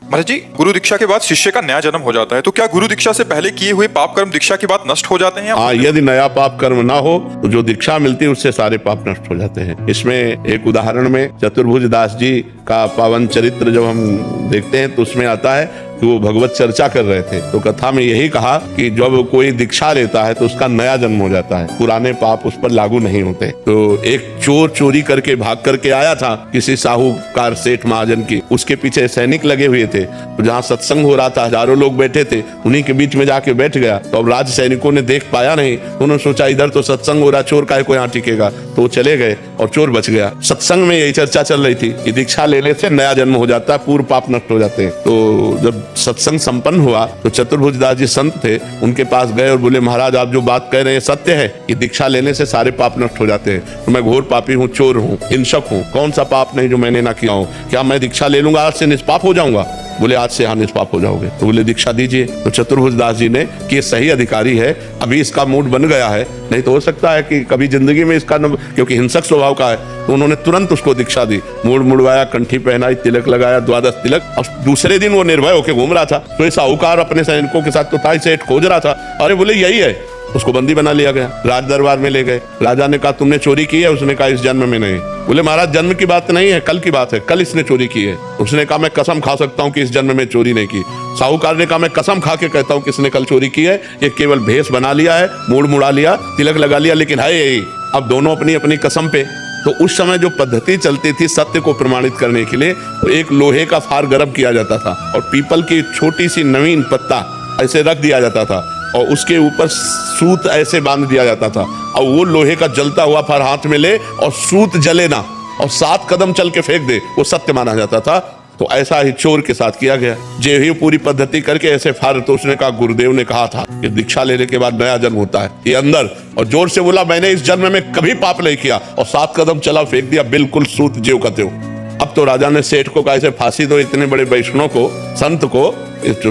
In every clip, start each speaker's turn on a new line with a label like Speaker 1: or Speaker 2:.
Speaker 1: महाराज जी, गुरु दीक्षा के बाद शिष्य का नया जन्म हो जाता है, तो क्या गुरु दीक्षा से पहले किए हुए पाप कर्म दीक्षा के बाद नष्ट हो जाते हैं?
Speaker 2: हाँ, यदि नया पाप कर्म ना हो तो जो दीक्षा मिलती है उससे सारे पाप नष्ट हो जाते हैं। इसमें एक उदाहरण में चतुर्भुज दास जी का पावन चरित्र जब हम देखते हैं तो उसमें आता है कि वो भगवत चर्चा कर रहे थे, तो कथा में यही कहा कि जब कोई दीक्षा लेता है तो उसका नया जन्म हो जाता है, पुराने पाप उस पर लागू नहीं होते। तो एक चोर चोरी करके भाग करके आया था किसी साहूकार सेठ महाजन की, उसके पीछे सैनिक लगे हुए थे, तो जहाँ सत्संग हो रहा था हजारों लोग बैठे थे, उन्हीं के बीच में जाके बैठ गया। तो अब राज सैनिकों ने देख पाया नहीं, उन्होंने सोचा इधर तो सत्संग हो रहा, चोर काहे को यहाँ टिकेगा, तो वो चले गए और चोर बच गया। सत्संग में यही चर्चा चल रही थी कि दीक्षा लेने से नया जन्म हो जाता है, पूर्व पाप नष्ट हो जाते हैं। तो जब सत्संग संपन्न हुआ तो चतुर्भुज दास जी संत थे, उनके पास गए और बोले महाराज आप जो बात कह रहे हैं सत्य है कि दीक्षा लेने से सारे पाप नष्ट हो जाते हैं। तो मैं घोर पापी हूँ, चोर हूँ, हिंसक हूँ, कौन सा पाप नहीं जो मैंने ना किया हूँ, क्या मैं दीक्षा ले लूंगा आज से निष्पाप हो जाऊंगा? बोले आज से हाँ निष्पाप हो जाओगे। तो बोले दीक्षा दीजिए। तो चतुर्भुज दास जी ने कि ये सही अधिकारी है, अभी इसका मूड बन गया है, नहीं तो हो सकता है कि कभी जिंदगी में इसका क्योंकि हिंसक स्वभाव का है, तो उन्होंने तुरंत उसको दीक्षा दी, मूड मुड़वाया, कंठी पहनाई, तिलक लगाया, 12 तिलक, और दूसरे दिन वो निर्भय होकर घूम रहा था। तो ये साहूकार अपने सैनिकों के साथ तो ताई सेठ खोज रहा था, अरे बोले यही है, उसको बंदी बना लिया गया, राज दरबार में ले गए। राजा ने कहा तुमने चोरी की है? उसने कहा इस जन्म में नहीं। बोले महाराज जन्म की बात नहीं है, कल की बात है, कल इसने चोरी की है। उसने कहा मैं कसम खा सकता हूँ कि इस जन्म में चोरी नहीं की। साहूकार ने कहा मैं कसम खा के कहता हूँ कि इसने कल चोरी की है, ये केवल भेष बना लिया है, मूड मुड़ा लिया, तिलक लगा लिया, लेकिन है यही। अब दोनों अपनी अपनी कसम पे। तो उस समय जो पद्धति चलती थी सत्य को प्रमाणित करने के लिए, तो एक लोहे का फार गर्म किया जाता था और पीपल की छोटी सी नवीन पत्ता ऐसे रख दिया जाता था और उसके ऊपर सूत ऐसे बांध दिया जाता था, और वो लोहे का जलता हुआ फार हाथ में ले और सूत जले ना और 7 कदम चल के फेंक दे, वो सत्य माना जाता था। तो ऐसा ही चोर के साथ किया गया, जे ही पूरी पद्धति करके ऐसे फार। तो उसने कहा गुरुदेव ने कहा था कि दीक्षा लेने के बाद नया जन्म होता है, ये अंदर, और जोर से बोला मैंने इस जन्म में कभी पाप नहीं किया, और 7 कदम चला, फेंक दिया, बिल्कुल सूत ज्यों का त्यों। अब तो राजा ने सेठ को कहा ऐसे फांसी दो इतने बड़े वैष्णव को, संत को,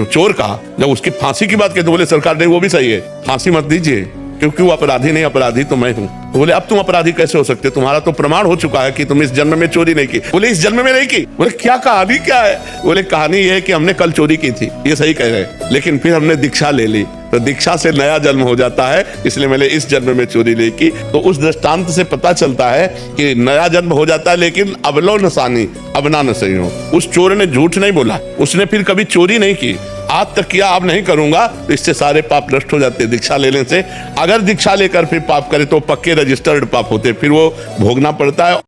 Speaker 2: चोर कहा। जब उसकी फांसी की बात की तो बोले सरकार नहीं वो भी सही है, फांसी मत दीजिए क्योंकि वो अपराधी नहीं, अपराधी तो मैं हूँ। तो बोले अब तुम अपराधी कैसे हो सकते, तुम्हारा तो प्रमाण हो चुका है कि तुम इस जन्म में चोरी नहीं की। बोले इस जन्म में नहीं की? बोले क्या कहानी क्या है? बोले कहानी ये है कि हमने कल चोरी की थी, ये सही कह रहे, लेकिन फिर हमने दीक्षा ले ली, तो दीक्षा से नया जन्म हो जाता है, इसलिए मैंने इस जन्म में चोरी नहीं की। तो उस दृष्टांत से पता चलता है कि नया जन्म हो जाता है, लेकिन अबलो नसानी, अब ना सही हो। उस चोर ने झूठ नहीं बोला, उसने फिर कभी चोरी नहीं की, आज तक किया अब नहीं करूंगा, तो इससे सारे पाप नष्ट हो जाते हैं दीक्षा लेने से। अगर दीक्षा लेकर फिर पाप करे तो पक्के रजिस्टर्ड पाप होते, फिर वो भोगना पड़ता है।